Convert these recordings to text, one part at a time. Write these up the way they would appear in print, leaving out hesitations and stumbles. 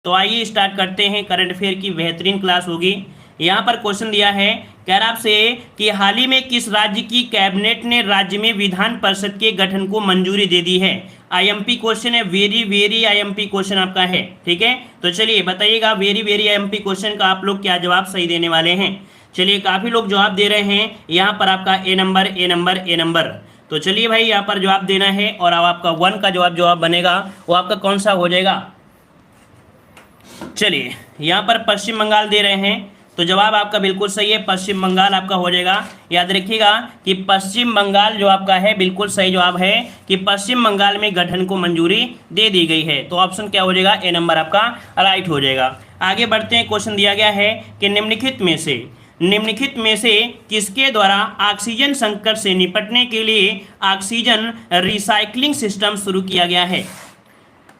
तो आइए स्टार्ट करते हैं। करंट अफेयर की बेहतरीन क्लास होगी। यहाँ पर क्वेश्चन दिया है, कह रहा आपसे कि हाल ही में किस राज्य की कैबिनेट ने राज्य में विधान परिषद के गठन को मंजूरी दे दी है। आईएमपी क्वेश्चन है, वेरी वेरी आईएमपी क्वेश्चन आपका है। ठीक है, तो चलिए बताइएगा वेरी वेरी आईएमपी क्वेश्चन का आप लोग क्या जवाब सही देने वाले हैं। चलिए काफ़ी लोग जवाब दे रहे हैं। यहाँ पर आपका A number A number A number. तो चलिए भाई यहाँ पर जवाब देना है और अब आपका 1 का जवाब बनेगा वो आपका कौन सा हो जाएगा। चलिए यहाँ पर पश्चिम बंगाल दे रहे हैं, तो जवाब आपका बिल्कुल सही है, पश्चिम बंगाल आपका हो जाएगा। याद रखिएगा कि पश्चिम बंगाल जो आपका है बिल्कुल सही जवाब है कि पश्चिम बंगाल में गठन को मंजूरी दे दी गई है। तो ऑप्शन क्या हो जाएगा, ए नंबर आपका राइट हो जाएगा। आगे बढ़ते हैं। क्वेश्चन दिया गया है कि निम्नलिखित में से किसके द्वारा ऑक्सीजन संकट से निपटने के लिए ऑक्सीजन रिसाइकलिंग सिस्टम शुरू किया गया है।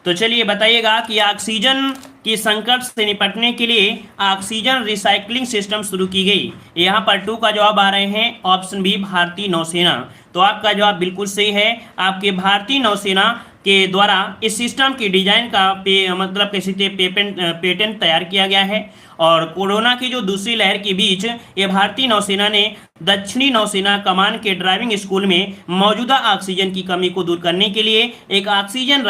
तो चलिए बताइएगा कि ऑक्सीजन की संकट से निपटने के लिए ऑक्सीजन रिसाइकलिंग सिस्टम शुरू की गई। यहाँ पर 2 का जवाब आ रहे हैं, ऑप्शन बी भारतीय नौसेना। तो आपका जवाब बिल्कुल सही है, आपके भारतीय नौसेना के द्वारा इस सिस्टम की डिजाइन का मतलब किसी पेटेंट तैयार किया गया है। और कोरोना की जो दूसरी लहर के बीच ये भारतीय नौसेना ने दक्षिणी नौसेना कमान के ड्राइविंग स्कूल में मौजूदा ऑक्सीजन की कमी को दूर करने के लिए एक ऑक्सीजन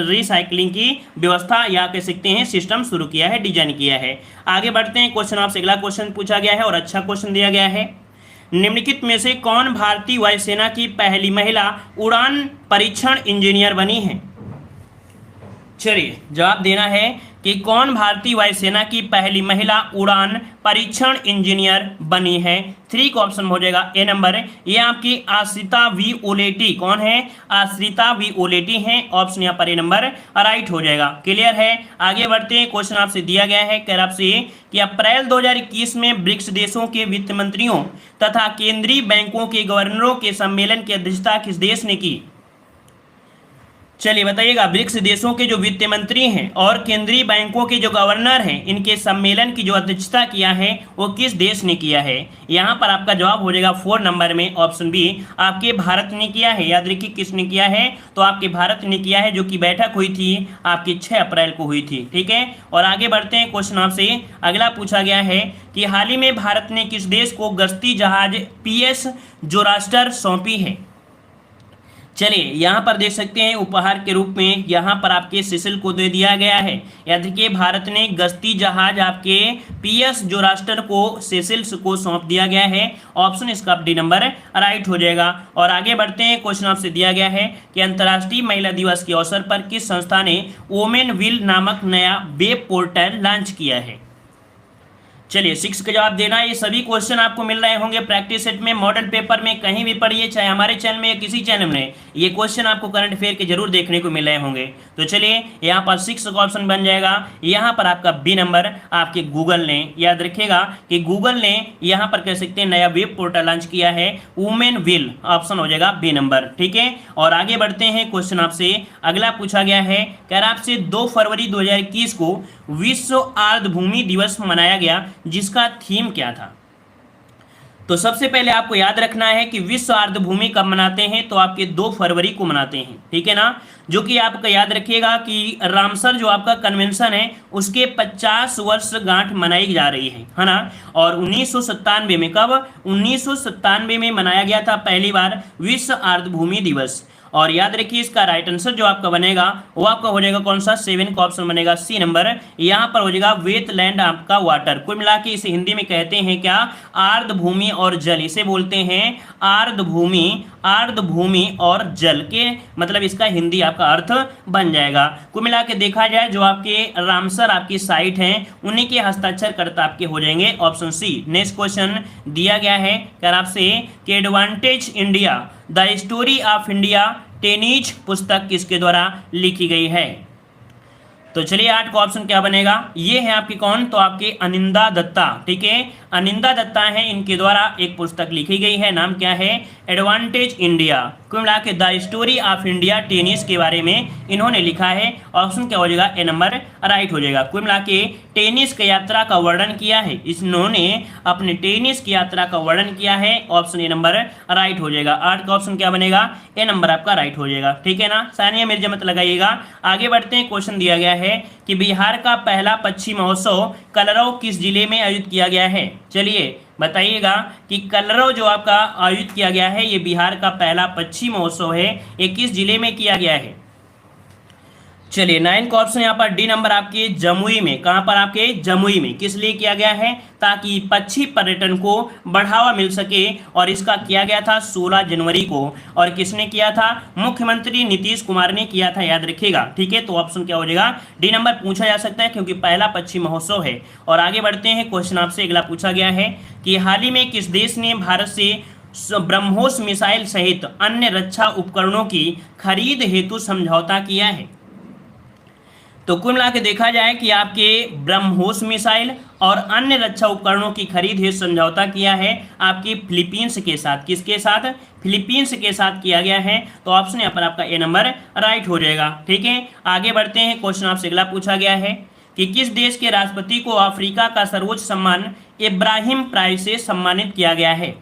रिसाइकलिंग की व्यवस्था या कह सकते हैं सिस्टम शुरू किया है, डिजाइन किया है। आगे बढ़ते हैं। क्वेश्चन आपसे अगला क्वेश्चन पूछा गया है और अच्छा क्वेश्चन दिया गया है। निम्नलिखित में से कौन भारतीय वायुसेना की पहली महिला उड़ान परीक्षण इंजीनियर बनी है। चलिए जवाब देना है कि कौन भारतीय वायुसेना की पहली महिला उड़ान परीक्षण इंजीनियर बनी है। 3 का ऑप्शन हो जाएगा ए नंबर। ये आपकी आश्रिता वी ओलेटी। कौन है, आश्रिता वी ओलेटी है। ऑप्शन यहाँ पर ए नंबर राइट हो जाएगा। क्लियर है, आगे बढ़ते हैं। क्वेश्चन आपसे दिया गया है, कह आपसे कि अप्रैल 2021 में ब्रिक्स देशों के वित्त मंत्रियों तथा केंद्रीय बैंकों के गवर्नरों के सम्मेलन की अध्यक्षता किस देश ने की। चलिए बताइएगा, ब्रिक्स देशों के जो वित्त मंत्री हैं और केंद्रीय बैंकों के जो गवर्नर हैं, इनके सम्मेलन की जो अध्यक्षता किया है वो किस देश ने किया है। यहाँ पर आपका जवाब हो जाएगा 4 नंबर में, ऑप्शन बी आपके भारत ने किया है। याद रखिए किसने किया है, तो आपके भारत ने किया है, जो कि बैठक हुई थी आपकी 6 अप्रैल को हुई थी। ठीक है, और आगे बढ़ते हैं। क्वेश्चन आपसे अगला पूछा गया है कि हाल ही में भारत ने किस देश को गश्ती जहाज PS जोरास्टर सौंपी है। चलिए यहाँ पर देख सकते हैं उपहार के रूप में यहाँ पर आपके सेशेल्स को दे दिया गया है। याद रखिए भारत ने गश्ती जहाज आपके PS जोरास्टर को सेशेल्स को सौंप दिया गया है। ऑप्शन इसका डी नंबर राइट हो जाएगा। और आगे बढ़ते हैं। क्वेश्चन आपसे दिया गया है कि अंतर्राष्ट्रीय महिला दिवस के अवसर पर किस संस्था ने वोमेन विल नामक नया वेब पोर्टल लॉन्च किया है। चलिए 6 का जवाब देना। ये सभी क्वेश्चन आपको मिल रहे होंगे प्रैक्टिस सेट में, मॉडल पेपर में, कहीं भी पढ़िए, चाहे हमारे चैनल में या किसी चैनल में, ये क्वेश्चन आपको करंट अफेयर के जरूर देखने को मिल रहे होंगे। तो चलिए यहाँ पर 6 का ऑप्शन बन जाएगा। यहाँ पर आपका बी नंबर आपके गूगल ने, याद रखिएगा कि गूगल ने यहाँ पर कह सकते हैं नया वेब पोर्टल लॉन्च किया है, वुमेन विल। ऑप्शन हो जाएगा बी नंबर। ठीक है, और आगे बढ़ते हैं। क्वेश्चन आपसे अगला पूछा गया है, कह रहा आपसे 2 फरवरी 2021 को विश्व आर्द्रभूमि दिवस मनाया गया, जिसका थीम क्या था। तो सबसे पहले आपको याद रखना है कि विश्व आर्द्रभूमि कब मनाते हैं, तो आपके 2 फरवरी को मनाते हैं। ठीक है ना, जो कि आपका याद रखिएगा कि रामसर जो आपका कन्वेंशन है उसके 50 वर्ष गांठ मनाई जा रही है ना। और 1997 में, कब, 1997 में मनाया गया था पहली बार विश्व आर्द्रभूमि दिवस। और याद रखिए इसका राइट आंसर जो आपका बनेगा वो आपका हो जाएगा कौन सा, 7 का ऑप्शन बनेगा सी नंबर। यहाँ पर हो जाएगा वेटलैंड आपका वाटर। कुल मिला के इसे हिंदी में कहते हैं क्या, आर्द्रभूमि और जल। इसे बोलते हैं आर्द्रभूमि, आर्द्रभूमि और जल के मतलब इसका हिंदी आपका अर्थ बन जाएगा। कुल मिला के देखा जाए जो आपके रामसर आपकी साइट हैं उन्हीं के हस्ताक्षरकर्ता आपके हो जाएंगे ऑप्शन सी। नेक्स्ट क्वेश्चन दिया गया है कर आपसे कि advantage India the story of India tennis पुस्तक किसके द्वारा लिखी गई है। तो चलिए 8 का ऑप्शन क्या बनेगा, ये है आपकी कौन, तो आपके अनिंदा दत्ता। ठीक है, अनिंदा दत्ता हैं, इनके द्वारा एक पुस्तक लिखी गई है, नाम क्या है, एडवांटेज इंडिया। कुल मिला के the story of India tennis के बारे में इन्होंने लिखा है। ऑप्शन क्या हो जाएगा, ए नंबर राइट हो जाएगा। कुल मिला के टेनिस की यात्रा का वर्णन किया है, इन्होंने अपने टेनिस की यात्रा का वर्णन किया है। ऑप्शन ए नंबर राइट हो जाएगा। 8 का ऑप्शन क्या बनेगा, ए नंबर आपका राइट हो जाएगा। ठीक है ना, सानिया मिर्जा मत लगाइएगा। आगे बढ़ते हैं, क्वेश्चन दिया गया है कि बिहार का पहला पक्षी महोत्सव कलरव किस जिले में आयोजित किया गया है। चलिए बताइएगा कि कलरव जो आपका आयोजित किया गया है, ये बिहार का पहला पक्षी महोत्सव है, ये किस जिले में किया गया है। चलिए 9 का ऑप्शन यहाँ पर डी नंबर आपके जमुई में। कहाँ पर, आपके जमुई में। किस लिए किया गया है, ताकि पक्षी पर्यटन को बढ़ावा मिल सके, और इसका किया गया था 16 जनवरी को। और किसने किया था, मुख्यमंत्री नीतीश कुमार ने किया था, याद रखिएगा। ठीक है, तो ऑप्शन क्या हो जाएगा, डी नंबर पूछा जा सकता है, क्योंकि पहला पक्षी महोत्सव है। और आगे बढ़ते हैं, क्वेश्चन आपसे अगला पूछा गया है कि हाल ही में किस देश ने भारत से ब्रह्मोस मिसाइल सहित अन्य रक्षा उपकरणों की खरीद हेतु समझौता किया है। तो कुल मिला के देखा जाए कि आपके ब्रह्मोस मिसाइल और अन्य रक्षा उपकरणों की खरीद हेतु समझौता किया है आपकी फिलीपींस के साथ। किसके साथ, फिलीपींस के साथ किया गया है। तो ऑप्शन यहाँ पर आपका ए नंबर राइट हो जाएगा। ठीक है, आगे बढ़ते हैं, क्वेश्चन आपसे अगला पूछा गया है कि किस देश के राष्ट्रपति को अफ्रीका का सर्वोच्च सम्मान इब्राहिम प्राइज से सम्मानित किया गया है।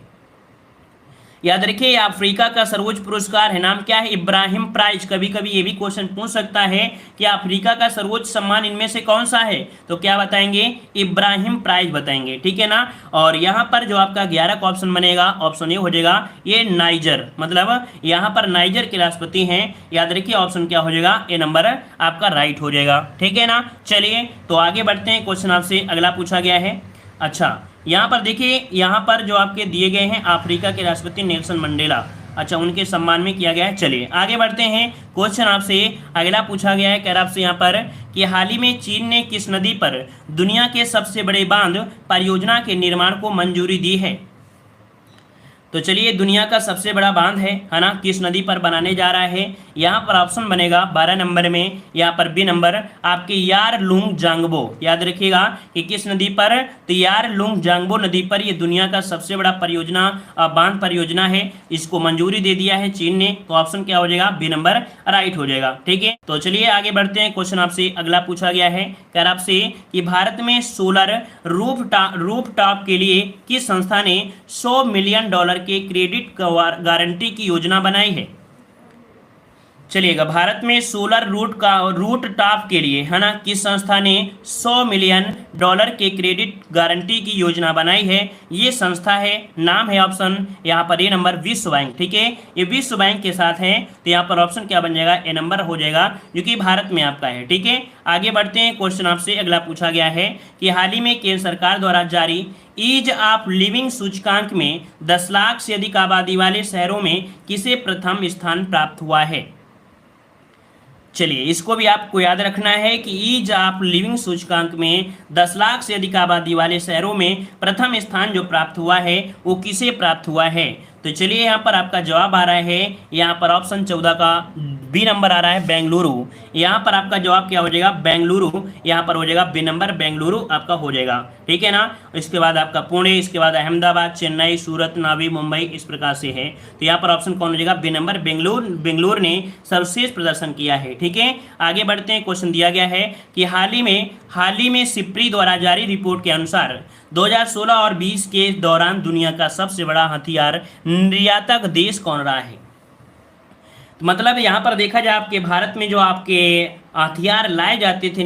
याद रखिए, ये अफ्रीका का सर्वोच्च पुरस्कार है, नाम क्या है, इब्राहिम प्राइज। कभी कभी ये भी क्वेश्चन पूछ सकता है कि अफ्रीका का सर्वोच्च सम्मान इनमें से कौन सा है, तो क्या बताएंगे, इब्राहिम प्राइज बताएंगे। ठीक है ना। और यहाँ पर जो आपका 11 का ऑप्शन बनेगा, ऑप्शन ए हो जाएगा, ये नाइजर, मतलब यहाँ पर नाइजर के राष्ट्रपति हैं। याद रखिए, ऑप्शन क्या हो जाएगा, ए नंबर आपका राइट हो जाएगा। ठीक है ना। चलिए तो आगे बढ़ते हैं, क्वेश्चन आपसे अगला पूछा गया है। अच्छा, यहाँ पर देखिए, यहाँ पर जो आपके दिए गए हैं अफ्रीका के राष्ट्रपति नेल्सन मंडेला, अच्छा उनके सम्मान में किया गया है। चलिए आगे बढ़ते हैं, क्वेश्चन आपसे अगला पूछा गया है, कह रहा आपसे यहाँ पर कि हाल ही में चीन ने किस नदी पर दुनिया के सबसे बड़े बांध परियोजना के निर्माण को मंजूरी दी है। तो चलिए, दुनिया का सबसे बड़ा बांध है ना, किस नदी पर बनाने जा रहा है। यहाँ पर ऑप्शन बनेगा 12 नंबर में, यहाँ पर बी नंबर आपके यार लुंग जांगबो। याद रखिएगा कि किस नदी पर, तो यार लुंग जांगबो नदी पर ये दुनिया का सबसे बड़ा परियोजना बांध परियोजना है, इसको मंजूरी दे दिया है चीन ने। तो ऑप्शन क्या हो जाएगा, बी नंबर राइट हो जाएगा। ठीक है, तो चलिए आगे बढ़ते हैं, क्वेश्चन आपसे अगला पूछा गया है, कह रहा आपसे कि भारत में सोलर रूफटॉप के लिए किस संस्था ने $100 मिलियन के क्रेडिट गारंटी की योजना बनाई है। चलिएगा, भारत में सोलर रूट टॉप के लिए है ना, किस संस्था ने $100 मिलियन के क्रेडिट गारंटी की योजना बनाई है। ये संस्था है, नाम है ऑप्शन यहाँ पर ए नंबर विश्व बैंक। ठीक है, ये विश्व बैंक के साथ है, तो यहाँ पर ऑप्शन क्या बन जाएगा, ए नंबर हो जाएगा, जो कि भारत में आपका है। ठीक है, आगे बढ़ते हैं, क्वेश्चन आपसे अगला पूछा गया है कि हाल ही में केंद्र सरकार द्वारा जारी ईज ऑफ लिविंग सूचकांक में 10 लाख से अधिक आबादी वाले शहरों में किसे प्रथम स्थान प्राप्त हुआ है। चलिए, इसको भी आपको याद रखना है कि ईज ऑफ लिविंग सूचकांक में 10 लाख से अधिक आबादी वाले शहरों में प्रथम स्थान जो प्राप्त हुआ है वो किसे प्राप्त हुआ है। तो चलिए, यहाँ पर आपका जवाब आ रहा है, यहाँ पर ऑप्शन 14 का बी नंबर आ रहा है, बेंगलुरु। यहाँ पर आपका जवाब क्या हो जाएगा, बेंगलुरु। यहाँ पर हो जाएगा बी नंबर, बेंगलुरु आपका हो जाएगा। ठीक है ना। इसके बाद आपका पुणे, इसके बाद अहमदाबाद, चेन्नई, सूरत, नावी, मुंबई, इस प्रकार से है। तो यहाँ पर ऑप्शन कौन हो जाएगा, बी नंबर, बेंगलुरु ने सर्वश्रेष्ठ प्रदर्शन किया है। ठीक है, आगे बढ़ते हैं, क्वेश्चन दिया गया है कि हाल ही में सिप्री द्वारा जारी रिपोर्ट के अनुसार 2016 और 20 के दौरान दुनिया का सबसे बड़ा हथियार निर्यातक देश कौन रहा है। तो मतलब यहाँ पर देखा जाए, आपके भारत में जो आपके हथियार लाए जाते थे,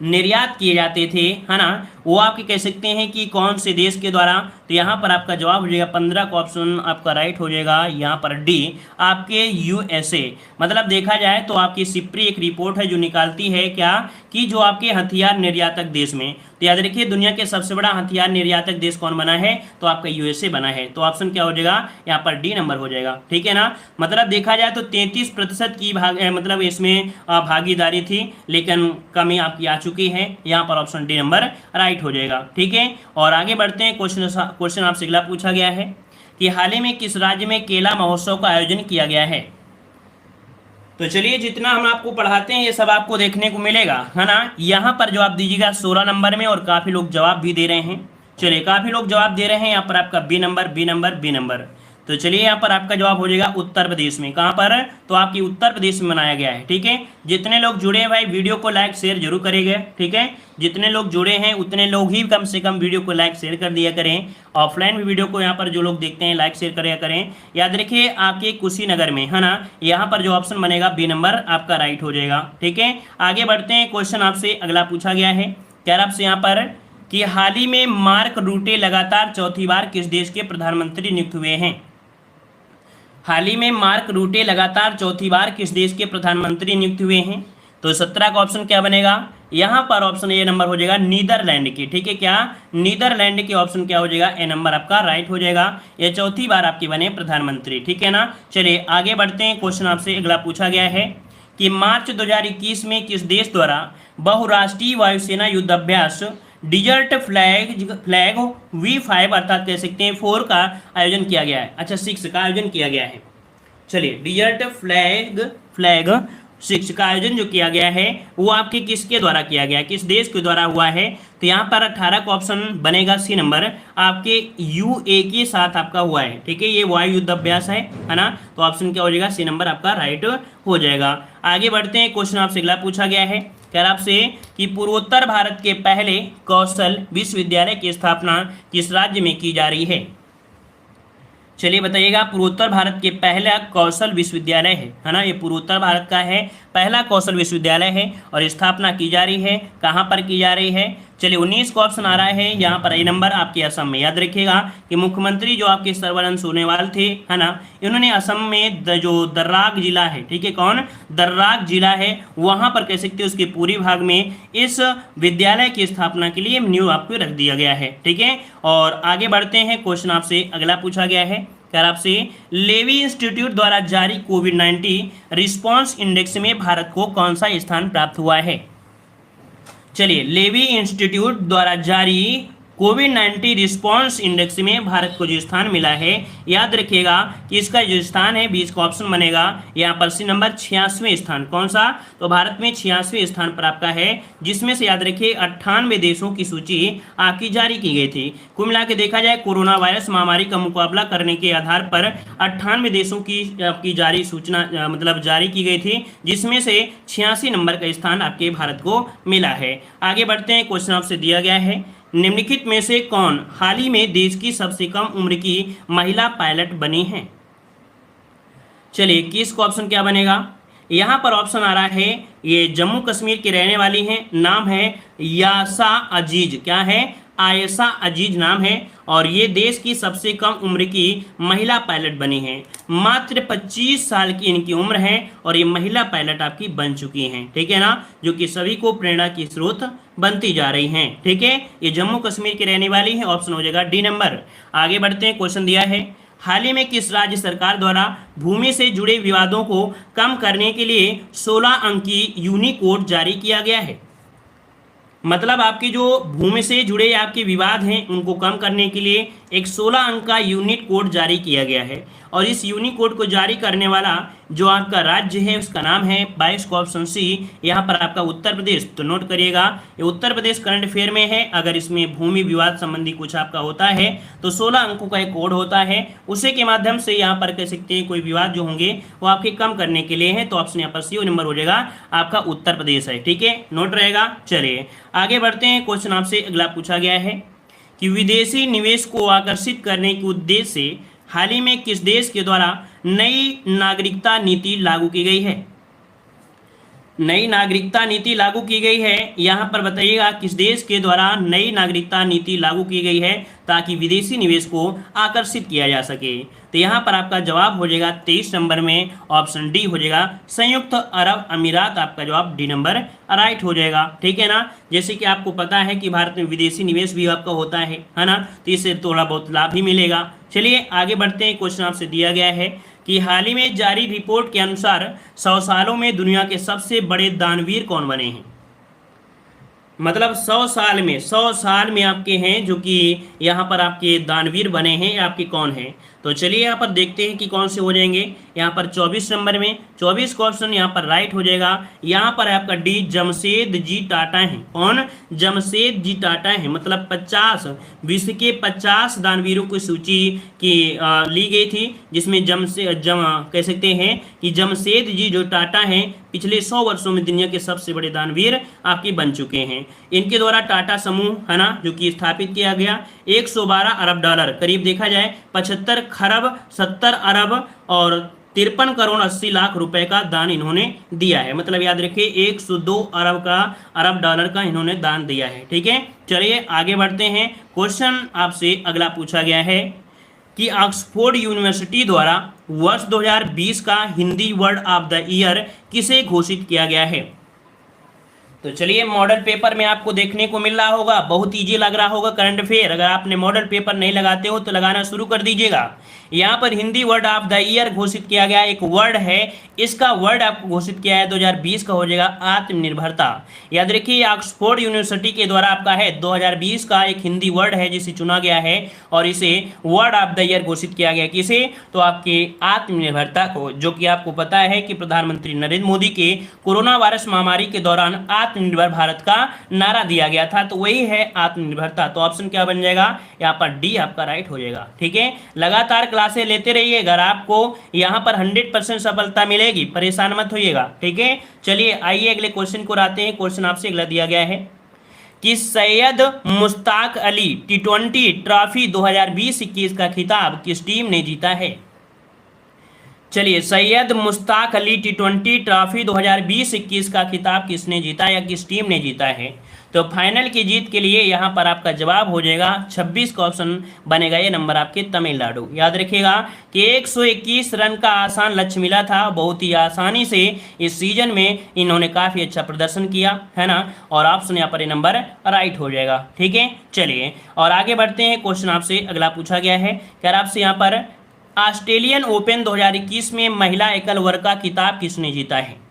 निर्यात किए जाते थे, है ना, वो आपके कह सकते हैं कि कौन से देश के द्वारा। तो यहाँ पर आपका जवाब हो जाएगा 15 का ऑप्शन आपका राइट हो जाएगा, यहाँ पर डी आपके USA। मतलब देखा जाए तो आपकी सिप्री एक रिपोर्ट है जो निकालती है क्या, कि जो आपके हथियार निर्यातक देश में, तो याद रखिए दुनिया के सबसे बड़ा हथियार निर्यातक देश कौन बना है, तो आपका USA बना है। तो ऑप्शन क्या हो जाएगा, यहाँ पर डी नंबर हो जाएगा। ठीक है ना। मतलब देखा जाए तो 33% की मतलब इसमें भागीदारी थी, लेकिन कमी आपकी आ चुकी है। यहाँ पर ऑप्शन डी नंबर राइट हो जाएगा। ठीक है, और आगे बढ़ते हैं, क्वेश्चन आपसे अगला पूछा गया है कि हाल ही में किस राज्य में केला महोत्सव का आयोजन किया गया है। तो चलिए, जितना हम आपको पढ़ाते हैं ये सब आपको देखने को मिलेगा, है ना। यहाँ पर जवाब दीजिएगा 16 नंबर में, और काफ़ी लोग जवाब भी दे रहे हैं। चलिए काफी लोग जवाब दे रहे हैं यहाँ पर आपका B number, B number, B number. तो चलिए यहाँ पर आपका जवाब हो जाएगा उत्तर प्रदेश में। कहाँ पर? तो आपकी उत्तर प्रदेश में बनाया गया है। ठीक है, जितने लोग जुड़े हैं भाई वीडियो को लाइक शेयर जरूर करेंगे। ठीक है, जितने लोग जुड़े हैं उतने लोग ही कम से कम वीडियो को लाइक शेयर कर दिया करें। ऑफलाइन भी वीडियो को यहाँ पर जो लोग देखते हैं लाइक शेयर करें करें। याद रखिए आपके कुशीनगर में है ना, यहाँ पर जो ऑप्शन बनेगा बी नंबर आपका राइट हो जाएगा। ठीक है, आगे बढ़ते हैं। क्वेश्चन आपसे अगला पूछा गया है, क्या आपसे यहाँ पर कि हाल ही में मार्क रूटे लगातार चौथी बार किस देश के प्रधानमंत्री नियुक्त हुए हैं? हाल ही में मार्क रूटे लगातार चौथी बार किस देश के प्रधानमंत्री नियुक्त हुए हैं? तो 17 का ऑप्शन क्या बनेगा? यहाँ पर ऑप्शन ए नंबर हो जाएगा नीदरलैंड की। ठीक है, क्या? नीदरलैंड के ऑप्शन क्या हो जाएगा? ए नंबर आपका राइट हो जाएगा। ये चौथी बार आपके बने प्रधानमंत्री। ठीक है ना। चलिए आगे बढ़ते हैं। क्वेश्चन आपसे अगला पूछा गया है कि मार्च 2021 में किस देश द्वारा बहुराष्ट्रीय वायुसेना युद्धाभ्यास डिजर्ट फ्लैग V5 अर्थात कह सकते हैं 4 का आयोजन किया गया है? अच्छा 6 का आयोजन किया गया है। चलिए डिजर्ट फ्लैग 6 का आयोजन जो किया गया है वो आपके किसके द्वारा किया गया है, किस देश के द्वारा हुआ है? तो यहाँ पर 18 का ऑप्शन बनेगा सी नंबर, आपके UA के साथ आपका हुआ है। ठीक है, ये वायु युद्ध अभ्यास है ना। तो ऑप्शन क्या हो जाएगा? सी नंबर आपका राइट हो जाएगा। आगे बढ़ते हैं। क्वेश्चन आपसे अगला पूछा गया है, क्या आपसे कि पूर्वोत्तर भारत के पहले कौशल विश्वविद्यालय की स्थापना किस राज्य में की जा रही है? चलिए बताइएगा। पूर्वोत्तर भारत के पहला कौशल विश्वविद्यालय है ना, ये पूर्वोत्तर भारत का है पहला कौशल विश्वविद्यालय है और स्थापना की जा रही है। कहाँ पर की जा रही है? चलिए 19 का ऑप्शन आ रहा है यहाँ पर ए नंबर आपके असम में। याद रखिएगा कि मुख्यमंत्री जो आपके सर्बानंद सोनोवाल थे है ना, इन्होंने असम में जो दर्राग जिला है, ठीक है, कौन? दर्राग जिला है, वहाँ पर कह सकते हैं उसके पूरी भाग में इस विद्यालय की स्थापना के लिए नींव आपको रख दिया गया है। ठीक है, और आगे बढ़ते हैं। क्वेश्चन आपसे अगला पूछा गया है, क्या आपसे लेवी इंस्टीट्यूट द्वारा जारी कोविड-19 रिस्पांस इंडेक्स में भारत को कौन सा स्थान प्राप्त हुआ है? चलिए लेवी इंस्टीट्यूट द्वारा जारी कोविड-19 रिस्पांस इंडेक्स में भारत को जो स्थान मिला है, याद रखिएगा कि इसका जो स्थान है 20 का ऑप्शन बनेगा यहाँ पर सी नंबर 86वें स्थान। कौन सा? तो भारत में 86वें स्थान पर आपका है, जिसमें से याद रखिए 98 देशों की सूची आपकी जारी की गई थी। कुल मिला के देखा जाए कोरोना वायरस महामारी का मुकाबला करने के आधार पर 98 देशों की आपकी जारी सूचना मतलब जारी की गई थी, जिसमें से 86 नंबर का स्थान आपके भारत को मिला है। आगे बढ़ते हैं। क्वेश्चन आपसे दिया गया है, निम्नलिखित में से कौन हाल ही में देश की सबसे कम उम्र की महिला पायलट बनी है? चलिए 21 का ऑप्शन क्या बनेगा? यहाँ पर ऑप्शन आ रहा है, ये जम्मू कश्मीर की रहने वाली हैं, नाम है यासा अजीज। क्या है? आयशा अजीज नाम है, और ये देश की सबसे कम उम्र की महिला पायलट बनी है। मात्र 25 साल की इनकी उम्र है और ये महिला पायलट आपकी बन चुकी हैं। ठीक है ना, जो कि सभी को प्रेरणा की स्रोत बनती जा रही हैं। ठीक है, ये जम्मू कश्मीर की रहने वाली है, ऑप्शन हो जाएगा डी नंबर। आगे बढ़ते हैं। क्वेश्चन दिया है, हाल ही में किस राज्य सरकार द्वारा भूमि से जुड़े विवादों को कम करने के लिए 16 अंकी यूनिकोड जारी किया गया है? मतलब आपके जो भूमि से जुड़े आपके विवाद हैं उनको कम करने के लिए एक 16 अंक का यूनिट कोड जारी किया गया है, और इस यूनिक कोड को जारी करने वाला जो आपका राज्य है उसका नाम है 22 का ऑप्शन सी, यहाँ पर आपका उत्तर प्रदेश। तो नोट करिएगा, ये उत्तर प्रदेश करंट अफेयर में है। अगर इसमें भूमि विवाद संबंधी कुछ आपका होता है तो 16 अंकों का एक कोड होता है, उसी के माध्यम से यहाँ पर कह सकते हैं कोई विवाद जो होंगे वो आपके कम करने के लिए है। तो ऑप्शन यहाँ पर सी नंबर हो जाएगा आपका उत्तर प्रदेश है। ठीक है, नोट रहेगा। चलिए आगे बढ़ते हैं। क्वेश्चन आपसे अगला पूछा गया है कि विदेशी निवेश को आकर्षित करने के उद्देश्य से हाल ही में किस देश के द्वारा नई नागरिकता नीति लागू की गई है? नई नागरिकता नीति लागू की गई है, यहाँ पर बताइएगा किस देश के द्वारा नई नागरिकता नीति लागू की गई है ताकि विदेशी निवेश को आकर्षित किया जा सके। तो यहाँ पर आपका जवाब हो जाएगा 23 नंबर में ऑप्शन डी हो जाएगा संयुक्त अरब अमीरात। आपका जवाब डी नंबर राइट हो जाएगा। ठीक है ना, जैसे कि आपको पता है कि भारत में विदेशी निवेश भी आपका होता है ना, तो इससे थोड़ा बहुत लाभ ही मिलेगा। चलिए आगे बढ़ते हैं। क्वेश्चन आपसे दिया गया है कि हाल ही में जारी रिपोर्ट के अनुसार 100 सालों में दुनिया के सबसे बड़े दानवीर कौन बने हैं? मतलब 100 साल में आपके हैं जो कि यहाँ पर आपके दानवीर बने हैं, आपके कौन हैं। तो चलिए यहाँ पर देखते हैं कि कौन से हो जाएंगे। यहाँ पर 24 नंबर में 24 का ऑप्शन यहाँ पर राइट हो जाएगा। यहाँ पर है आपका डी, जमशेद जी टाटा हैं। कौन? जमशेद जी टाटा हैं। मतलब 50 विश्व के 50 दानवीरों की सूची की ली गई थी, जिसमें कह सकते हैं कि जमशेद जी जो टाटा हैं पिछले 100 वर्षों में दुनिया के सबसे बड़े दानवीर आपके बन चुके हैं। इनके द्वारा टाटा समूह है ना जो कि स्थापित किया गया, 112 अरब डॉलर, करीब देखा जाए 75 खरब 70 अरब और 53 करोड़ 80 लाख रुपए का दान इन्होंने दिया है। मतलब याद रखिए 102 अरब डॉलर का इन्होंने दान दिया है। ठीक है, चलिए आगे बढ़ते हैं। क्वेश्चन आपसे अगला पूछा गया है कि ऑक्सफोर्ड यूनिवर्सिटी द्वारा वर्ष 2020 का Hindi word of the year किसे घोषित किया गया है। तो चलिए मॉडल पेपर में आपको देखने को मिल रहा होगा, बहुत इजी लग रहा होगा करंट अफेयर। अगर आपने मॉडल पेपर नहीं लगाते हो तो लगाना शुरू कर दीजिएगा। यहाँ पर Hindi word of the year घोषित किया गया एक वर्ड है, इसका वर्ड आपको घोषित किया है 2020 का हो जाएगा आत्मनिर्भरता। याद रखिए ऑक्सफोर्ड यूनिवर्सिटी के द्वारा आपका है 2020 का एक हिंदी वर्ड है जिसे चुना गया है और इसे वर्ड ऑफ द ईयर घोषित किया गया। किसे? तो आपके आत्मनिर्भरता को, जो कि आपको पता है कि प्रधानमंत्री नरेंद्र मोदी के कोरोना वायरस महामारी के दौरान आत्मनिर्भर भारत का नारा दिया गया था, तो वही है आत्मनिर्भरता। तो ऑप्शन क्या बन जाएगा? यहाँ पर डी आपका राइट हो जाएगा। ठीक है, लगातार क्लासें लेते रहिए, अगर आपको यहाँ पर 100% सफलता मिलेगी, परेशान मत होइएगा। ठीक है, चलिए आइए अगले क्वेश्चन को आते हैं। क्वेश्चन आपसे अगला दिया गया है कि सैयद मुश्ताक अली T20 ट्रॉफी 2020-21 का खिताब किस टीम ने जीता है। चलिए, सैयद मुश्ताक अली T20 ट्रॉफी 2020-21 का खिताब किसने जीता या किस टीम ने जीता है। तो फाइनल की जीत के लिए यहाँ पर आपका जवाब हो जाएगा 26 का ऑप्शन बनेगा, ये नंबर आपके तमिलनाडु। याद रखिएगा कि 121 रन का आसान लक्ष्य मिला था, बहुत ही आसानी से इस सीजन में इन्होंने काफ़ी अच्छा प्रदर्शन किया है ना, और ऑप्शन यहाँ पर ये नंबर राइट हो जाएगा। ठीक है, चलिए और आगे बढ़ते हैं। क्वेश्चन आपसे अगला पूछा गया है, क्या आपसे यहाँ पर ऑस्ट्रेलियन ओपन 2021 में महिला एकल वर्ग का खिताब किसने जीता है।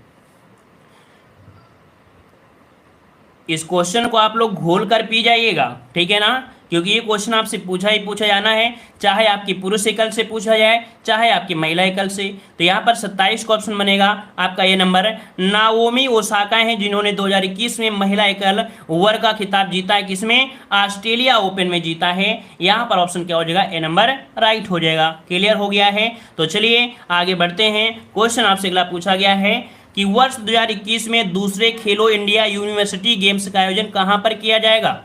इस क्वेश्चन को आप लोग घोल कर पी जाइएगा, ठीक है ना, क्योंकि ये क्वेश्चन आपसे पूछा ही पूछा जाना है, चाहे आपकी पुरुष एकल से पूछा जाए चाहे आपकी महिला एकल से। तो यहाँ पर 27 का ऑप्शन बनेगा आपका ये नंबर। नाओमी ओसाका हैं जिन्होंने 2021 में महिला एकल वर्ग का खिताब जीता है, किसमें? ऑस्ट्रेलिया ओपन में जीता है। यहाँ पर ऑप्शन क्या हो जाएगा? ए नंबर राइट हो जाएगा। क्लियर हो गया है, तो चलिए आगे बढ़ते हैं। क्वेश्चन आपसे अगला पूछा गया है कि वर्ष 2021 में दूसरे खेलो इंडिया यूनिवर्सिटी गेम्स का आयोजन कहां पर किया जाएगा।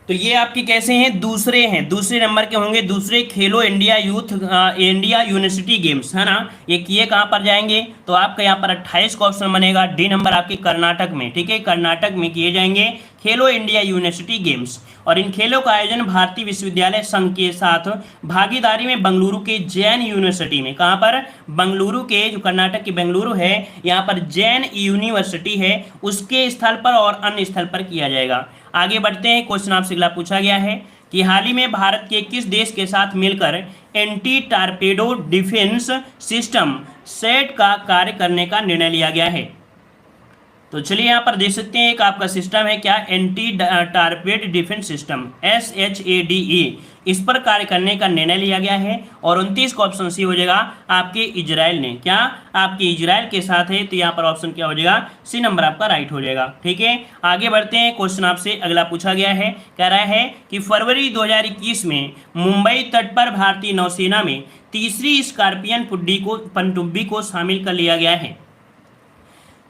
तो ये आपके कैसे हैं? दूसरे नंबर के होंगे, दूसरे खेलो इंडिया इंडिया यूनिवर्सिटी गेम्स है ना, ये किए कहाँ पर जाएंगे? तो आपका यहाँ पर 28 का ऑप्शन बनेगा, डी नंबर आपके कर्नाटक में। ठीक है, कर्नाटक में किए जाएंगे खेलो इंडिया यूनिवर्सिटी गेम्स। और इन खेलों का आयोजन भारतीय विश्वविद्यालय संघ के साथ भागीदारी में बेंगलुरु के जैन यूनिवर्सिटी में, कहाँ पर? बेंगलुरु के, जो कर्नाटक की बेंगलुरु है, यहाँ पर जैन यूनिवर्सिटी है, उसके स्थल पर और अन्य स्थल पर किया जाएगा। आगे बढ़ते हैं। क्वेश्चन आपसे अगला पूछा गया है कि हाल ही में भारत के किस देश के साथ मिलकर एंटी टारपेडो डिफेंस सिस्टम सेट का कार्य करने का निर्णय लिया गया है। तो चलिए यहाँ पर देख सकते हैं एक आपका सिस्टम है, क्या? एंटी टारपेड डिफेंस सिस्टम SHADE, इस पर कार्य करने का निर्णय लिया गया है। और 29 का ऑप्शन सी हो जाएगा आपके इजराइल ने, क्या? आपके इजराइल के साथ है, तो यहाँ पर ऑप्शन क्या हो जाएगा? सी नंबर आपका राइट हो जाएगा। ठीक है, आगे बढ़ते हैं। क्वेश्चन आपसे अगला पूछा गया है, कह रहा है कि फरवरी 2021 में मुंबई तट पर भारतीय नौसेना में तीसरी स्कॉर्पियन पनडुब्बी को शामिल कर लिया गया है।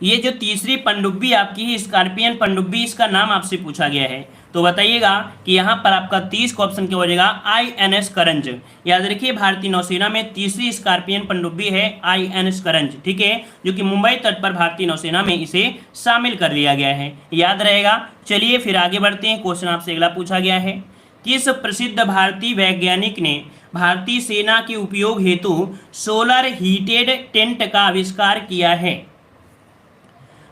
ये जो तीसरी पनडुब्बी आपकी स्कॉर्पियन पनडुब्बी, इसका नाम आपसे पूछा गया है, तो बताइएगा कि यहाँ पर आपका 30 का ऑप्शन क्या हो जाएगा? INS करंज। याद रखिए भारतीय नौसेना में तीसरी स्कॉर्पियन पनडुब्बी है INS करंज, ठीक है, जो कि मुंबई तट पर भारतीय नौसेना में इसे शामिल कर लिया गया है, याद रहेगा। चलिए फिर आगे बढ़ते हैं। क्वेश्चन आपसे अगला पूछा गया है, किस प्रसिद्ध भारतीय वैज्ञानिक ने भारतीय सेना के उपयोग हेतु सोलर हीटेड टेंट का आविष्कार किया है।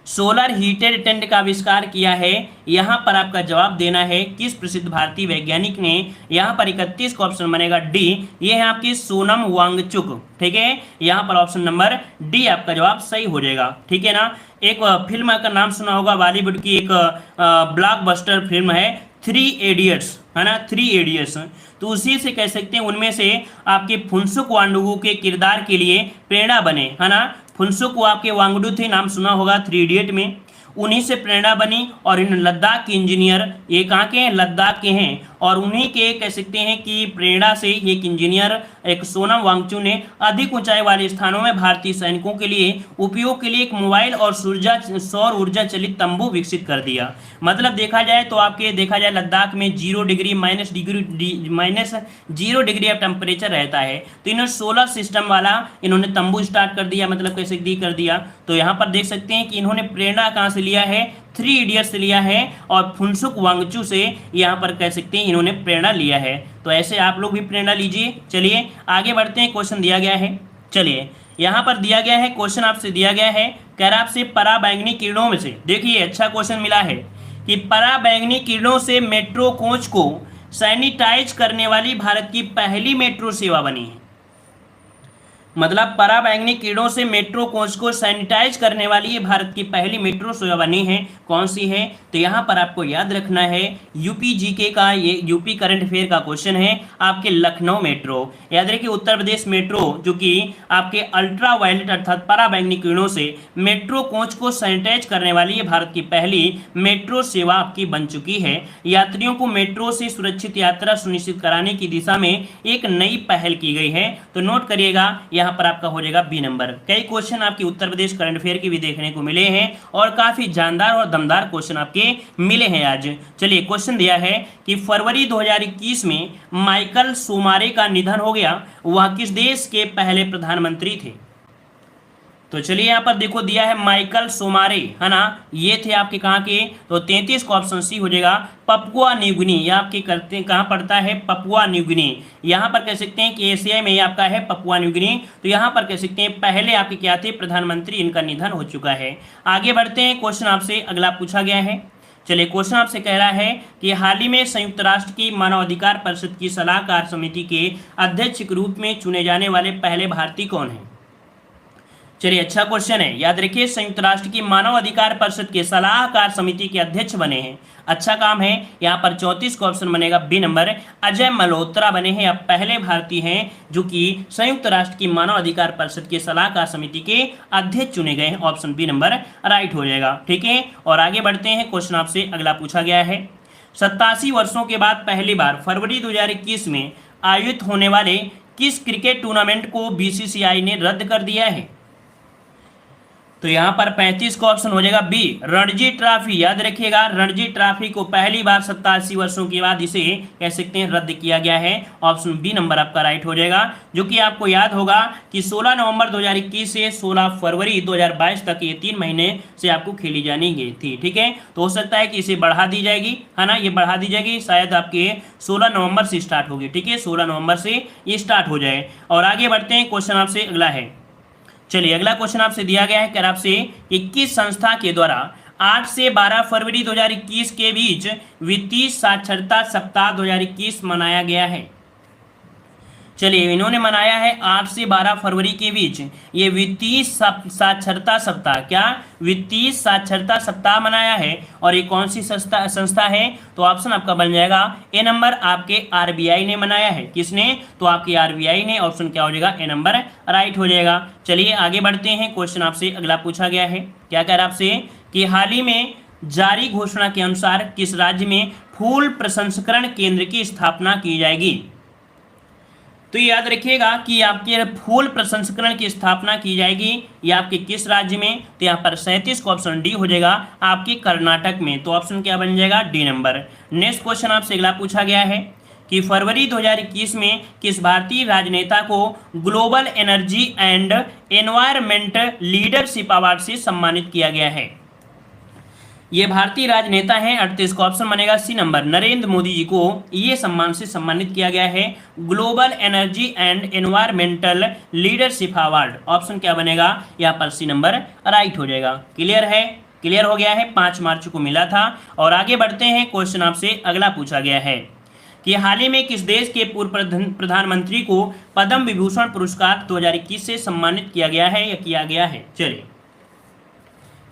सोलर हीटेड टेंट का आविष्कार किया है? यहाँ पर आपका जवाब देना है किस प्रसिद्ध भारतीय वैज्ञानिक ने। यहाँ पर 31 का ऑप्शन बनेगा डी, ये है आपकी सोनम वांगचुक। ठीक है, यहाँ पर ऑप्शन नंबर डी आपका जवाब सही हो जाएगा। ठीक है ना। एक फिल्म का नाम सुना होगा, बॉलीवुड की एक ब्लॉकबस्टर फिल्म है थ्री इडियट्स, है ना, थ्री इडियट्स। तो उसी से कह सकते हैं उनमें से आपके फुनसुक वांगडू के किरदार के लिए प्रेरणा बने, है ना। फुनसुक वो आपके वांगडू थे, नाम सुना होगा थ्री इडियट में, उन्हीं से प्रेरणा बनी। और इन लद्दाख के इंजीनियर ये कहाँ के हैं? लद्दाख के हैं। और उन्हीं के कह सकते हैं कि प्रेरणा से एक इंजीनियर एक सोनम वांगचुक ने अधिक ऊंचाई वाले स्थानों में भारतीय सैनिकों के लिए उपयोग के लिए एक मोबाइल और सौर ऊर्जा चलित तंबू विकसित कर दिया। मतलब देखा जाए तो आपके देखा जाए लद्दाख में 0 डिग्री -0 डिग्री अब टेम्परेचर रहता है, तो इन्होंने सोलर सिस्टम वाला इन्होंने तंबू स्टार्ट कर दिया, मतलब कैसे दी कर दिया। तो यहाँ पर देख सकते हैं कि इन्होंने प्रेरणा कहाँ से लिया है? थ्री इडियट्स से लिया है, और फुनसुक वांगचुक से यहाँ पर कह सकते हैं इन्होंने प्रेरणा लिया है। तो ऐसे आप लोग भी प्रेरणा लीजिए। चलिए आगे बढ़ते हैं, क्वेश्चन दिया गया है। चलिए यहाँ पर दिया गया है क्वेश्चन, आपसे दिया गया है, कह रहा आपसे पराबैंगनी किरणों में से, देखिए अच्छा क्वेश्चन मिला है कि पराबैंगनी किरणों से मेट्रो कोच को सैनिटाइज करने वाली भारत की पहली मेट्रो सेवा बनी है। मतलब पराबैंगनी किरणों से मेट्रो कोच को सैनिटाइज करने वाली ये भारत की पहली मेट्रो सेवा बनी है। कौन सी है? तो यहाँ पर आपको याद रखना है यूपी जीके का, ये यूपी करंट अफेयर का क्वेश्चन है, आपके लखनऊ मेट्रो। याद रखिए उत्तर प्रदेश मेट्रो जो कि आपके अल्ट्रा वायलेट अर्थात पराबैंगनी किरणों से मेट्रो कोच को सैनिटाइज करने वाली ये भारत की पहली मेट्रो सेवा आपकी बन चुकी है। यात्रियों को मेट्रो से सुरक्षित यात्रा सुनिश्चित कराने की दिशा में एक नई पहल की गई है। तो नोट करिएगा, यहाँ पर आपका हो जाएगा बी नंबर। कई क्वेश्चन आपके उत्तर प्रदेश करंट अफेयर के भी देखने को मिले हैं और काफी जानदार और दमदार क्वेश्चन आपके मिले हैं आज। चलिए क्वेश्चन दिया है कि फरवरी 2021 में माइकल सोमारे का निधन हो गया, वह किस देश के पहले प्रधानमंत्री थे? तो चलिए यहाँ पर देखो दिया है माइकल सोमारे, है ना, ये थे आपके कहाँ के? तो 33 का ऑप्शन सी हो जाएगा पपुआ न्यू गिनी। ये आपके करते कहाँ पड़ता है? Papua New Guinea. यहाँ पर कह सकते हैं कि एशिया में ही आपका है पपुआ न्यू गिनी। तो यहाँ पर कह सकते हैं पहले आपके क्या थे? प्रधानमंत्री, इनका निधन हो चुका है। आगे बढ़ते हैं, क्वेश्चन आपसे अगला पूछा गया है। चलिए क्वेश्चन आपसे कह रहा है कि हाल ही में संयुक्त राष्ट्र की मानवाधिकार परिषद की सलाहकार समिति के अध्यक्ष के रूप में चुने जाने वाले पहले भारतीय कौन है? चलिए अच्छा क्वेश्चन है, याद रखिए संयुक्त राष्ट्र की मानव अधिकार परिषद के सलाहकार समिति के अध्यक्ष बने हैं, अच्छा काम है। यहाँ पर 34 का ऑप्शन बनेगा बी नंबर, अजय मल्होत्रा बने हैं, अब पहले भारतीय हैं जो कि संयुक्त राष्ट्र की मानव अधिकार परिषद के सलाहकार समिति के अध्यक्ष चुने गए हैं। ऑप्शन बी नंबर राइट हो जाएगा। ठीक है, और आगे बढ़ते हैं, क्वेश्चन आपसे अगला पूछा गया है। 87 वर्षों के बाद पहली बार फरवरी 2021 में आयोजित होने वाले किस क्रिकेट टूर्नामेंट को बीसीसीआई ने रद्द कर दिया है? तो यहाँ पर 35 का ऑप्शन हो जाएगा बी, रणजी ट्रॉफी। याद रखिएगा रणजी ट्रॉफी को पहली बार 87 वर्षों के बाद इसे कह सकते हैं रद्द किया गया है। ऑप्शन बी नंबर आपका राइट हो जाएगा, जो कि आपको याद होगा कि 16 नवंबर 2021 से 16 फरवरी 2022 तक ये 3 महीने से आपको खेली जानी थी। ठीक है, तो हो सकता है कि इसे बढ़ा दी जाएगी, है ना, ये बढ़ा दी जाएगी, शायद आपके 16 नवंबर से स्टार्ट होगी। ठीक है, 16 नवंबर से ये स्टार्ट हो जाए। और आगे बढ़ते हैं, क्वेश्चन आपसे अगला है। चलिए अगला क्वेश्चन आपसे दिया गया है कि आपसे 21 संस्था के द्वारा 8 से 12 फरवरी 2021 के बीच वित्तीय साक्षरता सप्ताह 2021 मनाया गया है। चलिए इन्होंने मनाया है 8 से 12 फरवरी के बीच ये वित्तीय साक्षरता सप्ताह, क्या वित्तीय साक्षरता सप्ताह मनाया है। और ये कौन सी संस्था है? तो ऑप्शन आपका बन जाएगा ए नंबर, आपके आरबीआई ने मनाया है। किसने? तो आपकी आरबीआई ने। ऑप्शन क्या हो जाएगा? ए नंबर राइट हो जाएगा। चलिए आगे बढ़ते हैं, क्वेश्चन आपसे अगला पूछा गया है। क्या कह रहा है आपसे कि हाल ही में जारी घोषणा के अनुसार किस राज्य में फूल प्रसंस्करण केंद्र की स्थापना की जाएगी? तो याद रखिएगा कि आपके फूल प्रसंस्करण की स्थापना की जाएगी, ये आपके किस राज्य में? तो यहाँ पर 37 का ऑप्शन डी हो जाएगा, आपके कर्नाटक में। तो ऑप्शन क्या बन जाएगा? D number. नेक्स्ट क्वेश्चन आपसे अगला पूछा गया है कि फरवरी 2021 में किस भारतीय राजनेता को global energy and environment leadership award से सम्मानित किया गया है? ये भारतीय राजनेता हैं। 38 का ऑप्शन बनेगा सी नंबर, नरेंद्र मोदी जी को ये सम्मान से सम्मानित किया गया है, global energy and environmental leadership award. Option क्या बनेगा? यहाँ पर सी नंबर राइट हो जाएगा। क्लियर है? क्लियर हो गया है, 5 मार्च को मिला था। और आगे बढ़ते हैं, क्वेश्चन आपसे अगला पूछा गया है कि हाल ही में किस देश के पूर्व प्रधानमंत्री को पद्म विभूषण पुरस्कार 2021 से सम्मानित किया गया है या किया गया है। चलिए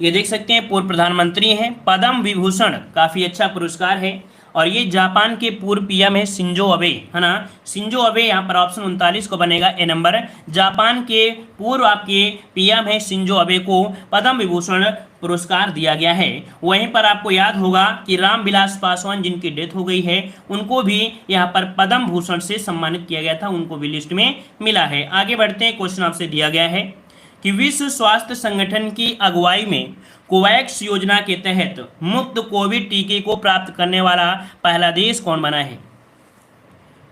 ये देख सकते हैं, पूर्व प्रधानमंत्री हैं, पद्म विभूषण काफी अच्छा पुरस्कार है। और ये जापान के पूर्व पीएम है शिंजो अबे, है ना, शिंजो अबे। यहाँ पर ऑप्शन 39 को बनेगा ए नंबर। जापान के पूर्व आपके पीएम है शिंजो अबे को पद्म विभूषण पुरस्कार दिया गया है। वहीं पर आपको याद होगा कि रामविलास पासवान जिनकी डेथ हो गई है, उनको भी यहाँ पर पद्म भूषण से सम्मानित किया गया था, उनको भी लिस्ट में मिला है। आगे बढ़ते हैं, क्वेश्चन आपसे दिया गया है कि विश्व स्वास्थ्य संगठन की अगुवाई में कोवैक्स योजना के तहत मुफ्त कोविड टीके को प्राप्त करने वाला पहला देश कौन बना है।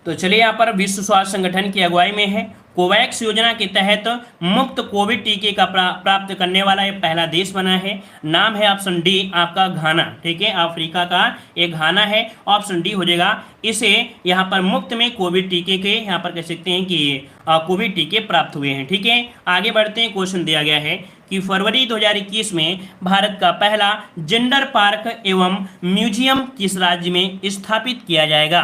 तो चलिए यहाँ पर विश्व स्वास्थ्य संगठन की अगुवाई में है, कोवैक्स योजना के तहत मुफ्त कोविड टीके का प्राप्त करने वाला ये पहला देश बना है। नाम है ऑप्शन डी आपका घाना, ठीक है, अफ्रीका का एक घाना है, ऑप्शन डी हो जाएगा। इसे यहाँ पर मुफ्त में कोविड टीके के यहाँ पर कह सकते हैं कि कोविड टीके प्राप्त हुए हैं, ठीक है। आगे बढ़ते हैं, क्वेश्चन दिया गया है कि फरवरी 2021 में भारत का पहला जेंडर पार्क एवं म्यूजियम किस राज्य में स्थापित किया जाएगा।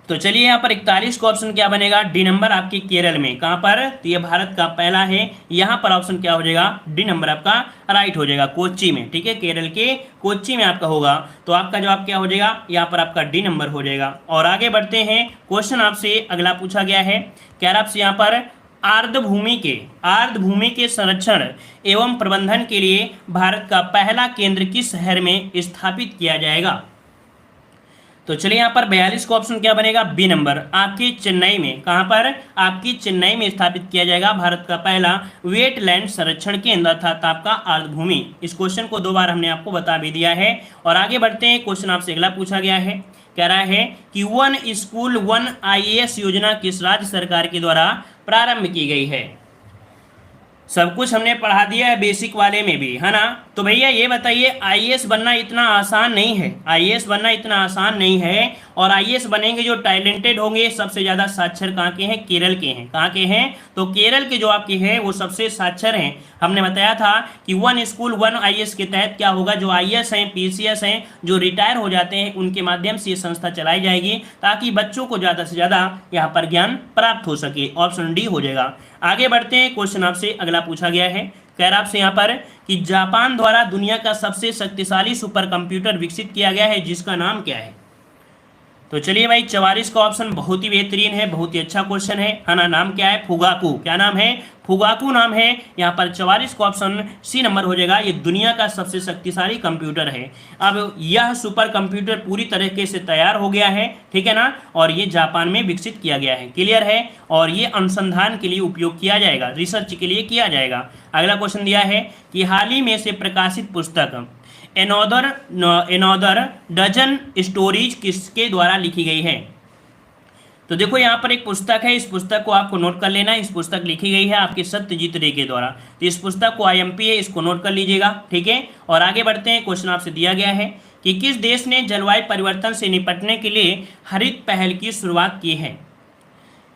तो चलिए यहाँ पर 41 का ऑप्शन क्या बनेगा, डी नंबर आपके केरल में। कहाँ पर, तो ये भारत का पहला है, यहाँ पर ऑप्शन क्या हो जाएगा, डी नंबर आपका राइट हो जाएगा, कोच्चि में, ठीक है, केरल के कोच्चि में आपका होगा। तो आपका जवाब क्या हो जाएगा, यहाँ पर आपका डी नंबर हो जाएगा। और आगे बढ़ते हैं, क्वेश्चन आपसे अगला पूछा गया है, क्या आपसे यहाँ पर आर्द्रभूमि के संरक्षण एवं प्रबंधन के लिए भारत का पहला केंद्र किस शहर में स्थापित किया जाएगा। तो चलिए यहाँ पर 42 का ऑप्शन क्या बनेगा, बी नंबर आपकी चेन्नई में। कहाँ पर, आपकी चेन्नई में स्थापित किया जाएगा भारत का पहला वेटलैंड संरक्षण केंद्र अर्थात आपका आर्द्रभूमि। इस क्वेश्चन को 2 बार हमने आपको बता भी दिया है। और आगे बढ़ते हैं, क्वेश्चन आपसे अगला पूछा गया है, कह रहा है कि वन स्कूल वन IAS योजना किस राज्य सरकार के द्वारा प्रारंभ की गई है। सब कुछ हमने पढ़ा दिया है बेसिक वाले में भी, है ना। तो भैया ये बताइए, IAS बनना इतना आसान नहीं है, IAS बनना इतना आसान नहीं है। और IAS बनेंगे जो टैलेंटेड होंगे, सबसे ज़्यादा साक्षर कहाँ के हैं, केरल के हैं। कहाँ के हैं, तो केरल के जो आपके हैं वो सबसे साक्षर हैं। हमने बताया था कि वन स्कूल वन IAS के तहत क्या होगा, जो IAS हैं, PCS हैं, जो रिटायर हो जाते हैं, उनके माध्यम से ये संस्था चलाई जाएगी ताकि बच्चों को ज़्यादा से ज़्यादा यहाँ पर ज्ञान प्राप्त हो सके। ऑप्शन डी हो जाएगा। आगे बढ़ते हैं, क्वेश्चन आपसे अगला पूछा गया है, कह रहा आपसे यहाँ पर कि जापान द्वारा दुनिया का सबसे शक्तिशाली सुपर कंप्यूटर विकसित किया गया है, जिसका नाम क्या है। तो चलिए भाई 44 का ऑप्शन बहुत ही बेहतरीन है, बहुत ही अच्छा क्वेश्चन है ना। नाम क्या है, फुगाकू। क्या नाम है, फुगाकू नाम है। यहाँ पर 44 का ऑप्शन सी नंबर हो जाएगा। ये दुनिया का सबसे शक्तिशाली कंप्यूटर है। अब यह सुपर कंप्यूटर पूरी तरीके से तैयार हो गया है, ठीक है ना, और ये जापान में विकसित किया गया है, क्लियर है। और ये अनुसंधान के लिए उपयोग किया जाएगा, रिसर्च के लिए किया जाएगा। अगला क्वेश्चन दिया है कि हाल ही में से प्रकाशित पुस्तक एनोदर डजन स्टोरीज किसके द्वारा लिखी गई है। तो देखो यहाँ पर एक पुस्तक है, इस पुस्तक को आपको नोट कर लेना है। इस पुस्तक लिखी गई है आपके सत्यजीत रे के द्वारा। तो इस पुस्तक को IMP है, इसको नोट कर लीजिएगा, ठीक है। और आगे बढ़ते हैं, क्वेश्चन आपसे दिया गया है कि किस देश ने जलवायु परिवर्तन से निपटने के लिए हरित पहल की शुरुआत की है।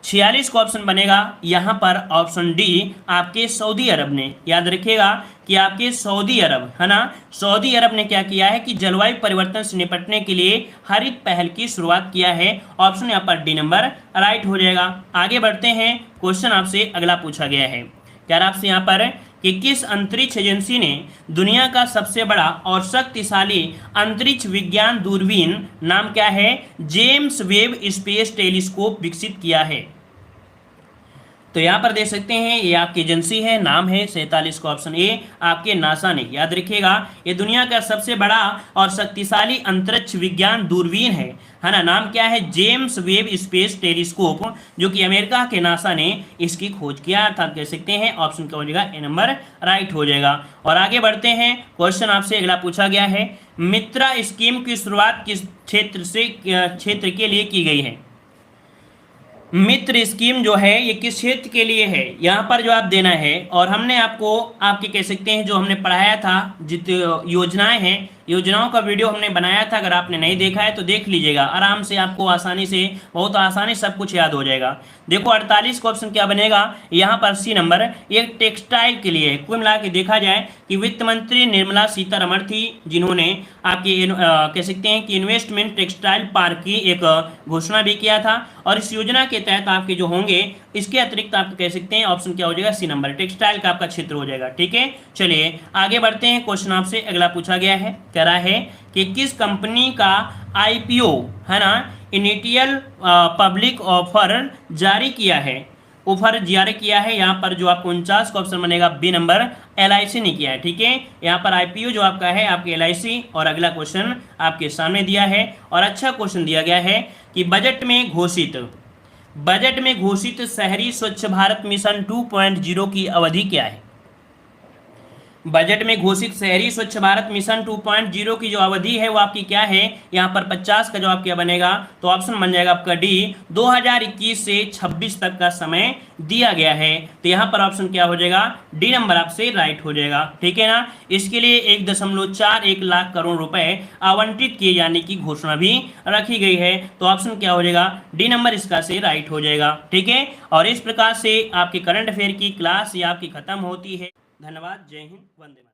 46 का ऑप्शन बनेगा यहाँ पर ऑप्शन डी आपके सऊदी अरब ने। याद रखिएगा कि आपके सऊदी अरब, है ना, सऊदी अरब ने क्या किया है कि जलवायु परिवर्तन से निपटने के लिए हरित पहल की शुरुआत किया है। ऑप्शन यहाँ पर डी नंबर राइट हो जाएगा। आगे बढ़ते हैं, क्वेश्चन आपसे अगला पूछा गया है, क्या आपसे यहाँ पर कि किस अंतरिक्ष एजेंसी ने दुनिया का सबसे बड़ा और शक्तिशाली अंतरिक्ष विज्ञान दूरबीन नाम क्या है, जेम्स वेब स्पेस टेलीस्कोप विकसित किया है। तो यहाँ पर देख सकते हैं ये आपकी एजेंसी है, नाम है 47 का ऑप्शन ए आपके नासा ने। याद रखिएगा ये दुनिया का सबसे बड़ा और शक्तिशाली अंतरिक्ष विज्ञान दूरबीन है ना। नाम क्या है, जेम्स वेब स्पेस टेलीस्कोप, जो कि अमेरिका के नासा ने इसकी खोज किया, अर्थात कह सकते हैं ऑप्शन क्या हो जाएगा, ए नंबर राइट हो जाएगा। और आगे बढ़ते हैं, क्वेश्चन आपसे अगला पूछा गया है, मित्रा स्कीम की शुरुआत किस क्षेत्र के लिए की गई है। मित्र स्कीम जो है ये किस क्षेत्र के लिए है, यहाँ पर जवाब देना है। और हमने आपको आपके कह सकते हैं जो हमने पढ़ाया था जित योजनाएं हैं योजनाओं का वीडियो हमने बनाया था, अगर आपने नहीं देखा है तो देख लीजिएगा, आराम से आपको आसानी से, बहुत आसानी सब कुछ याद हो जाएगा। देखो 48 का ऑप्शन क्या बनेगा यहाँ पर, सी नंबर, एक टेक्सटाइल के लिए। कुल मिला के देखा जाए कि वित्त मंत्री निर्मला सीतारमण थी, जिन्होंने आपके कह सकते हैं कि इन्वेस्टमेंट टेक्सटाइल पार्क की एक घोषणा भी किया था। और इस योजना के तहत आपके जो होंगे, इसके अतिरिक्त आप कह सकते हैं ऑप्शन क्या हो जाएगा, सी नंबर, टेक्सटाइल का आपका क्षेत्र हो जाएगा। ठीक है, चलिए आगे बढ़ते हैं। क्वेश्चन आपसे अगला पूछा गया है, कह रहा है कि किस कंपनी का आईपीओ है ना, इनिशियल पब्लिक ऑफर जारी किया है, ऑफर जारी किया है। यहाँ पर जो आपको 49 का ऑप्शन बनेगा बी नंबर, एलआईसी ने किया है। ठीक है, यहाँ पर आईपीओ जो आपका है आपके एलआईसी। और अगला क्वेश्चन आपके सामने दिया है और अच्छा क्वेश्चन दिया गया है कि बजट में घोषित शहरी स्वच्छ भारत मिशन 2.0 की अवधि क्या है। बजट में घोषित शहरी स्वच्छ भारत मिशन 2.0 की जो अवधि है वो आपकी क्या है, यहाँ पर 50 का जवाब क्या बनेगा, तो ऑप्शन बन जाएगा आपका डी, 2021 से 26 तक का समय दिया गया है। तो यहाँ पर ऑप्शन क्या हो जाएगा, डी नंबर आपसे राइट हो जाएगा। ठीक है ना, इसके लिए 1.41 लाख करोड़ रुपए आवंटित किए जाने की घोषणा भी रखी गई है। तो ऑप्शन क्या हो जाएगा, डी नंबर इसका से राइट हो जाएगा। ठीक है, और इस प्रकार से आपके करंट अफेयर की क्लास ये आपकी खत्म होती है। धन्यवाद, जय हिंद, वंदे मातरम।